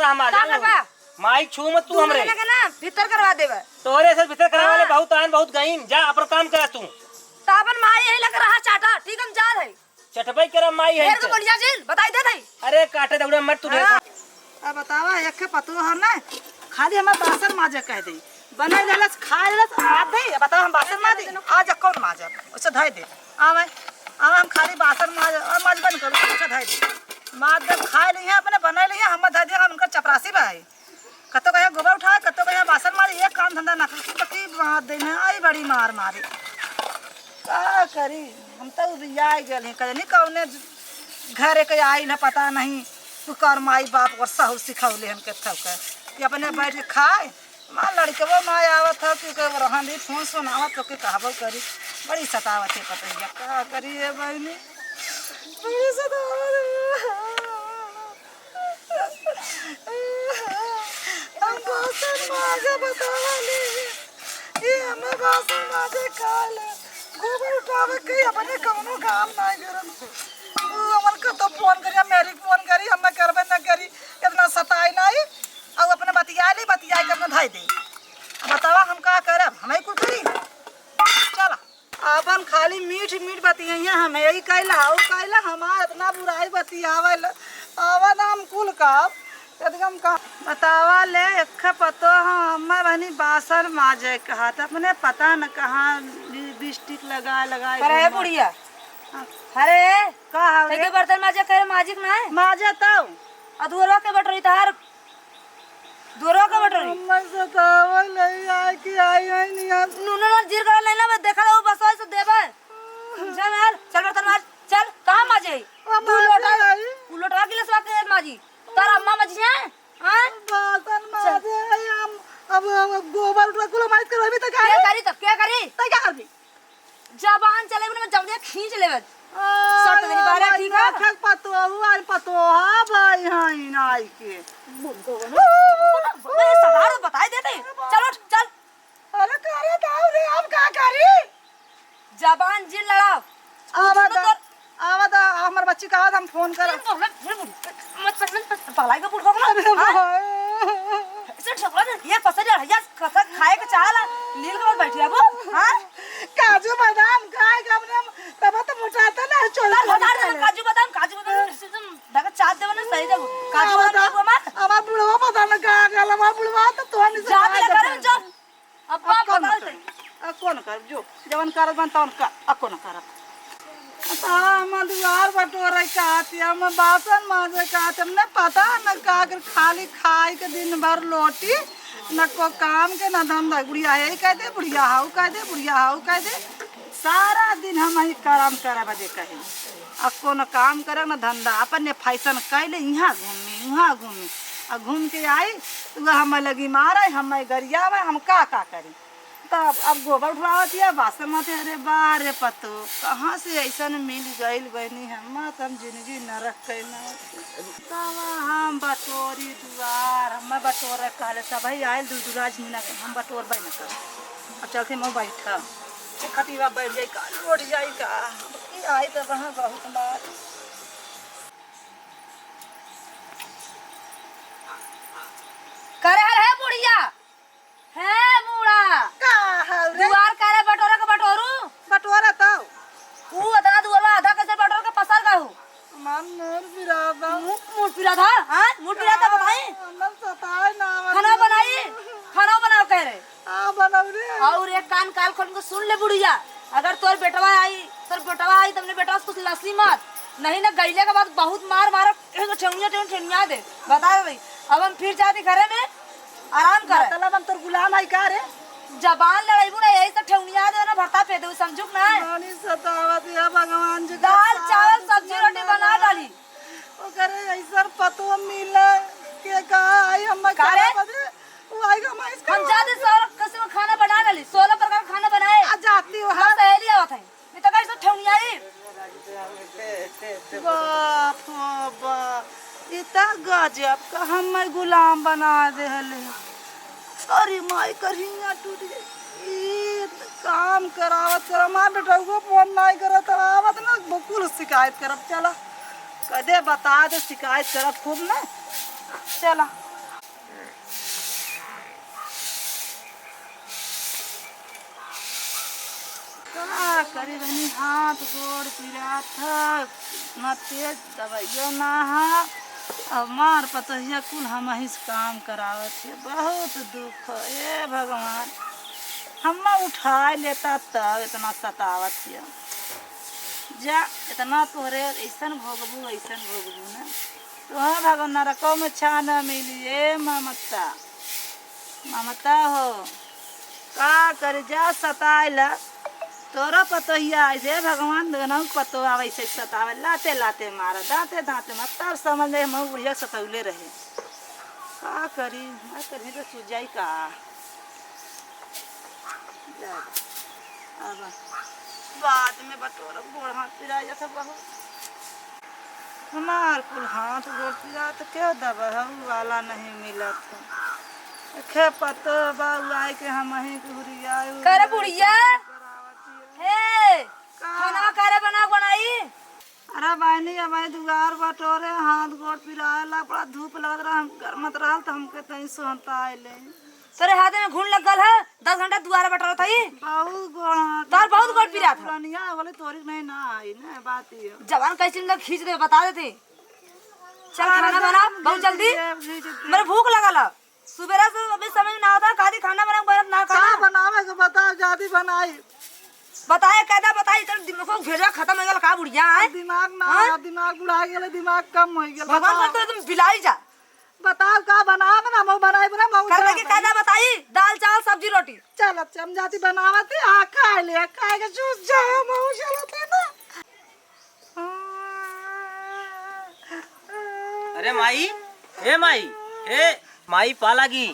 हम आ जाऊं। माई छू मत तू हमरे ना भीतर करवा देबे। तोरे से भीतर करवा वाले बहुत आन बहुत गईन। जा अपन काम कर तू। तापन माई यही लग रहा चाटा ठीक हम जा रहे। चटपई कर माई है। फिर तो बढ़िया जी बताई दे दई। अरे काटे दौड़े मत तू। अब बतावा एक पतो हम ना खाली हमार बासन माजे कह दे बना देलस खा लेलस आ दे बताओ हम बासन माजे आज कौन माजे उसे धय दे आवे हम खाली बासन माजे और माज बन कर उसे धय दे माज दे खा लिए अपने बना लिए हम धय दे हम उनका चपरासी भाई कतो कहे गोबर उठाए कतो कहे बासन माजे एक काम धंधा ना कर की बात देने आई बड़ी मार मारी का करी हम तो रियाई गेल कहीं कौने घरे के आई ना पता नहीं तू कर माई बाप और सहू सिखौले हमके थक कि अपने बैठ के खाए माँ लड़कबो माँ आवत है कि रहन दी फोन सुनावत तो के कहबो करी बड़ी सतावत है पतैया का करी है बहनी बड़ी सतावत हम बासन माजे बतावा ले ये हमें बासन माजे खा ले गोबर उठावे के अपने कौनो काम नहीं करम हमन का तो फोन करिया मेरी फोन करी हम करबे न करी इतना सताई नहीं और अपने बतिया के अपने धाई दे बतावा हम का करब हमें कुछ करी चला अपन खाली मीठ मीठ बतिया हम यही कहला ओ कहला हमार इतना बुराई बतियावल आवन हम कुल का एकदम का बतावा ले एक पतो हम बहनी बासन माजे कहा था अपने पता न कहां लिपस्टिक लगा अरे बुढ़िया अरे का के बर्तन माजे करे माजिक ना है माजे तो अधूरा के बटरी तार दूरवा के बटरी मैं सतावल नहीं आई कि आई नहीं नून जीर कर लेना मैं देखा वो बस से देबे चल यार चल बर्तन माज चल कहां माजे तू लोटा गिलास के माजी तार अम्मा माजी है हां बासन माजे हम अब गोबर उठा कुल माज कर अभी तक क्या करी तो क्या करबी जबान चले में जल्दी खींच लेबे सट देनी बारे ठीक है खक पतो हुआ पतो हां भाई हां नाई के मैं सगार बताई देते चलो चल अरे करे दाऊ रे अब का करी जबान जी लड़ाओ आवा दा हमर बच्ची का हम फोन कर मत पलाई का पुड़को ना इसे ठोकला ये फसर है खसा खाए के चाहला नील के बैठी अब हां काजू बादाम खाए के हमने तब तो मोटाता ना चल काजू बादाम तुम ढका चाट देव ना सही देव काजू बादाम हमार बुढ़वा पता न का गला हमार बुढ़वा तो तोनी से जा ले कर जो अब बता दे कौन कर जो जवन कर बनता उनका कौन कर हम दुआर बटोरे कहती हम बासन माजे कहते हमने पता न का कर खाली खाए के दिन भर लोटी न को काम के न धंधा बुढ़िया यही कह दे बुढ़िया हाउ कह दे बुढ़िया हाउ कह दे सारा दिन हम ही काम करे बजे कहे अब कोनो काम करे न धंधा अपन फैशन कैले यहाँ घूमी और घूम के आई तो हम लगी मारे हम गरियावे हम का करी तब अब गोबर उठवा दिया बासन माथे अरे बारे पतो कहाँ से ऐसा मिल गई बहनी हम जिंदगी नरक कहना तब हम बटोरी दुआर हम बटोर कहले सब आयल दूराज मिला के हम बटोर बन कर अब चलते मैं बैठा खटिया बैठ जाई का लोट जाई का आई तो वहाँ बहुत बार करे है बुढ़िया है बूढ़ा का है दुआर करे बटोरा के बटोरू बटोरा तो तू इतना दुआर आधा कैसे बटोर के पसर का हूं मन मोर बिरादा मुंह पिला था हां मुंह पिला था बताई मन सताए ना खाना बनाओ कह रहे हां बनाओ रे और एक कान काल खोल के सुन ले बुढ़िया अगर तोर बेटवा आई तुमने बेटा कुछ लसी मत नहीं ना गईले के बाद बहुत मार मारो ठेनिया दे बता भाई अब हम फिर जाते घरे में आराम कर मतलब हम तोर गुलाम है का रे जबान लड़ाईबू ना यही तो ठेनिया दे ना भरता पे दे समझुक ना रानी सतावत है भगवान जी दाल चावल सब्जी रोटी बना डाली ओ करे ऐसा पतो मिले के का आई हम का रे वो आएगा हम जाते 16 किस्म का खाना बना डाली 16 प्रकार का खाना बनाए आ जाती हो हां सहेली आवत है ये तो कैसे ठेनिया आई बाप बाप इतना गजब का हम गुलाम बना दे हले अरे माई करिया टूट गई काम करावत मां बेटा को फोन नहीं करत आवत ना बकुल शिकायत करब चला कदे बता दे शिकायत करब खूब ना चला का करी बहनी हाथ गोड़ पीड़ा था ना तेज दवाइयो ना है अब मार पतहिया कुल हम ही से काम करावत है बहुत दुख है भगवान हम उठा लेता तब इतना सतावत है जा इतना तोहरे ऐसा भोगबू ना तो हाँ भगवान नरकों में छा न मिली ममता ममता हो का कर जा सताइला तोरा पतोहिया ऐसे भगवान दोनों पतो आवे से सतावे लाते लाते मारा दाते दाते मत तब समझ ले हम बुढ़िया सतौले रहे का करी मैं करी तो सुजाई का अब बाद में बटोर गोड़ हाथ पिरा जाता बहुत हमार कुल हाथ गोड़ पिरा तो क्यों दबा वाला नहीं मिला था खे पतो बाबू आए के हम ही गुड़िया करे बुढ़िया हे खाना करे बनाई अरे बहनी अब दुआर बटोरे हाथ गोड़ पिराला बड़ा धूप लगत रहा हम गर्मत रहा तो हमके तहीं सोहता आइले तोरे हाथ में घून लगल है 10 घंटा दुआरा बटोरा था बहुत गोड़ तोर बहुत गोड़ पिरा था पुरानिया बोले तोरी नहीं ना आई ना बात ये जवान कैसे अंदर खींच दे बता देते चल खाना बना बहुत जल्दी मेरे भूख लगल है सुबह से अभी समझ ना आता कादी खाना बना बरत ना का खाना बनावे के बताओ जादी बनाई बताए कैदा बताई तेरे दिमाग को भेजा खत्म हो गया का बुढ़िया है दिमाग ना दिमाग बुढ़ा गेले दिमाग कम हो गेल भगवान तो तुम बिलाई जा बताओ का बनावे ना मैं बनाई बना मैं करने की कैदा बताई दाल चावल सब्जी रोटी चल हम जाती बनावती आ खा ले खाए के चूस जाओ मैं चलते ना अरे माई ए माई ए माई पालागी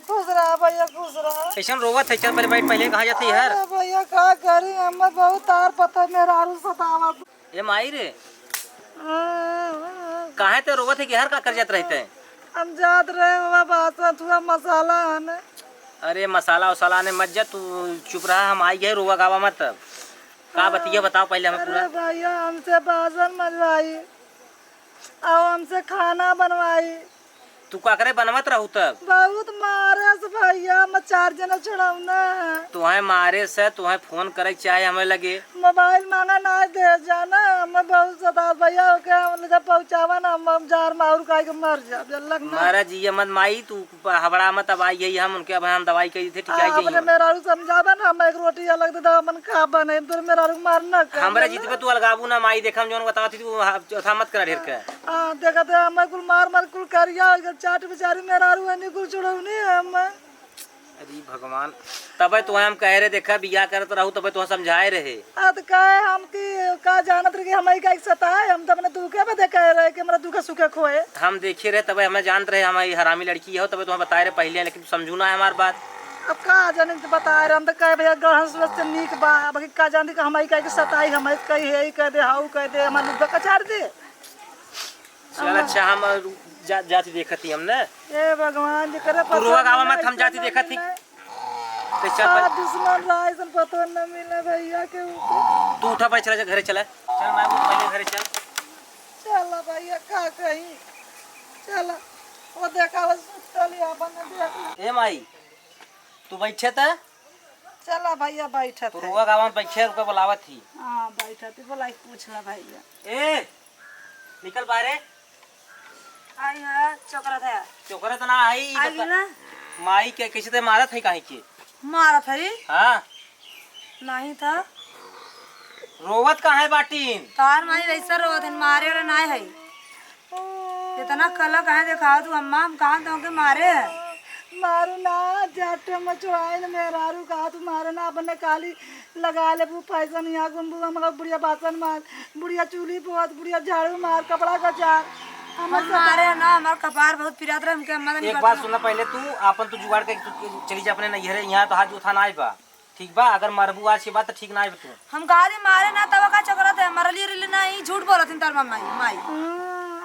खुश रहा भैया खुश रहा ऐसा रोवत है चल पहले बैठ पहले कहाँ जाती है अरे भैया का करी हमें बहुत तार पता मेरा आरू सतावत ए माई रे कहाँ ते रोवत है कि हर का कर जात रहते हैं हम जात रहे बाबा बासा थोड़ा मसाला है ना अरे मसाला वसाला ने मत जा तू चुप रहा हम आई गए रोवा गावा मत तब का बतिया बताओ पहले हमें पूरा अरे भैया हमसे बासन मजवाई और हमसे खाना बनवाई तू का करे बनवत रहू तब बहुत मारे से भैया मैं 4 जना छुड़ाऊना तुम्हें मारे से तुम्हें फोन करे चाहे हमें लगे मोबाइल मांगा ना दे जाना मैं बहुत सता भैया के हम जब पहुंचावा ना हम जार मार का के मर जा जल्लक ना मारा जी मत माई तू हबड़ा मत अब आई गई हम उनके अब हम दवाई कही थे ठीक आपने है मेरा समझावा ना हम एक रोटी अलग दे दामन खा बने तो मेरा मारना हमरे जीत पे तू अलगाबू ना माई देखम जोन बतावत थी तू चौथा मत कर ढेर के हां देखते हम कुल मार कुल करिया चाट बेचारी मेरा रू नहीं कुल छुड़ौनी हम अरे भगवान तबे तो हम कह रहे देखा बियाह करत रहू तबे तो समझाए रहे अब कहे हम की का जानत रहे कि हमारी का सताए हम तो अपने दुखे पे देखे रहे कि हमरा दुखे सुखे खोए हम देखे रहे तबे हमें जानते रहे हमारी हरामी लड़की है तबे तो बताए रहे पहले लेकिन समझू ना है हमारी बात अब का जाने तो बता रहे हम तो कहे भैया गहन सूरज से नीक बा बाकी का जानती कि हमारी का सताई हमारी कही है कह दे हाउ कह दे हमार लुगा कचार दे चल अच्छा हम जाती देखती हम ना ए भगवान जी करे पुरवा गावा मत हम जाती देखती तो चल आ दुश्मन राय से पता न मिले भैया के ऊपर तू उठा पे चला जा घरे चला चल मैं पहले घरे चल चल भैया का कहीं चल वो देखा बस चली अपन देख ए माई तू बैठे था चला भैया बैठा तो रुआ गावा में बैठे रुपए बुलावत थी हां बैठा थी बोला पूछला भैया ए निकल बाहर आई है चोकरा था चोकरा तो ना आई आई ना माई के कैसे ते मारत है काहे के मारा था हां नहीं था रोवत कहाँ है बाटीन तार माई वैसा रोत है मारे और ना है इतना कला कहाँ दिखाओ तू अम्मा हम कहाँ तो के मारे है मारू ना जाटे में चुराइल मेरा रू कहा तू मारे ना अपने काली लगा ले वो फैशन यहाँ गुम्बू मगर बुढ़िया बासन मार बुढ़िया चूल्ही पोत बुढ़िया झाड़ू मार कपड़ा कचार हम मारे ना हमारा कपार बहुत पिरात रहा हमके अम्मा एक बात सुनना पहले तू अपन तू जुगाड़ के चली जा अपने नैहरे यहाँ तो हाथ उठा ना आए बा ठीक बा अगर मरबू आज की बात तो ठीक ना आए तू हम कहा दे मारे ना तब का चक्कर थे मरली रिली नहीं झूठ बोला थी तार मम्मा माई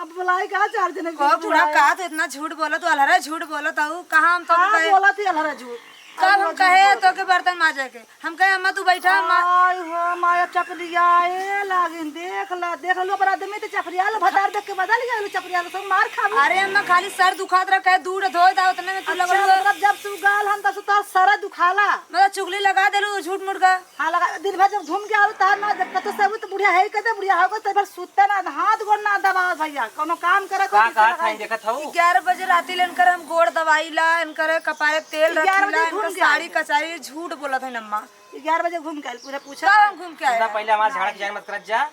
अब बुलाई कहा 4 दिन को पूरा कहा तो इतना झूठ बोला तू अलहरा झूठ बोला तो कहाँ हम तो बोला थी अलहरा झूठ कब हम कहे तो के बर्तन माजे के, हम कहे अम्मा तू बैठा आई हो माया चपलिया ए लागिन देख लो पर आदमी तो चपलिया लो भतार देख के बदल गया चपलिया लो सब मार खा। अरे अम्मा खाली सर दुखात रहा कहे दूध धो दा उतने में तू लगल मतलब जब तू गाल हम तब तो सर दुखाला मतलब चुगली लगा देलू झूठ मूठ का। हाँ लगा दिन भर जब घूम के आलू तार ना जब तो सब तो बुढ़िया है कहते बुढ़िया होगा तो फिर सुते ना हाथ गोड़ ना दबाओ भैया कोनो काम करे का था देखत हूँ 11 बजे राती ले इनकर हम गोड़ दवाई ला इनकर कपारे तेल 11 रखिला बजे घूम इनकर के साड़ी कचारी झूठ बोलत है अम्मा। 11 बजे घूम के आए पूरा पूछा कब हम घूम के आए ना पहले हमारे झाड़ की जान मत करत जा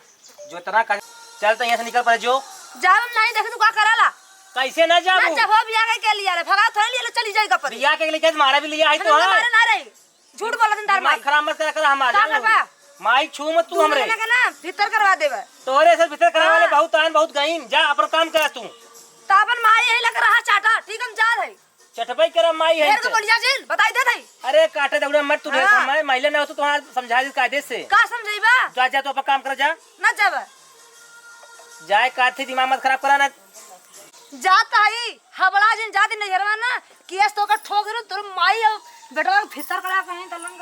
जो इतना चल तो यहाँ से निकल पर जो जाब हम नहीं देखे तू का कराला कैसे ना जाबू अच्छा हो बिया के लिया ले भगा थोड़ी लिया चली जाएगा पर बिया के लिए मारा भी लिया है तो मारे ना रे झूठ बोलत है तार माई खराब मत कर हमारा माई छू मत तू हमरे ना भीतर करवा देबे तोरे से भीतर करा वाले बहुत आन बहुत गईन जा अपन काम कर तू तापन माई यही लग रहा चाटा ठीक हम जा रहे चटपई कर माई है फिर को बढ़िया जी बताई दे दई अरे काटे दौड़े मत तू मैं महिला ना हो तो तुम्हारा समझा दी कायदे से का समझाईबा जा जा तो अपन काम कर जा ना जाबे जाए काथी दिमाग मत खराब करा ना जाता है हबड़ा जिन जाती नजरवा ना केस तो का ठोक दे तोर माई बेटवा भीतर करा कहीं तलंग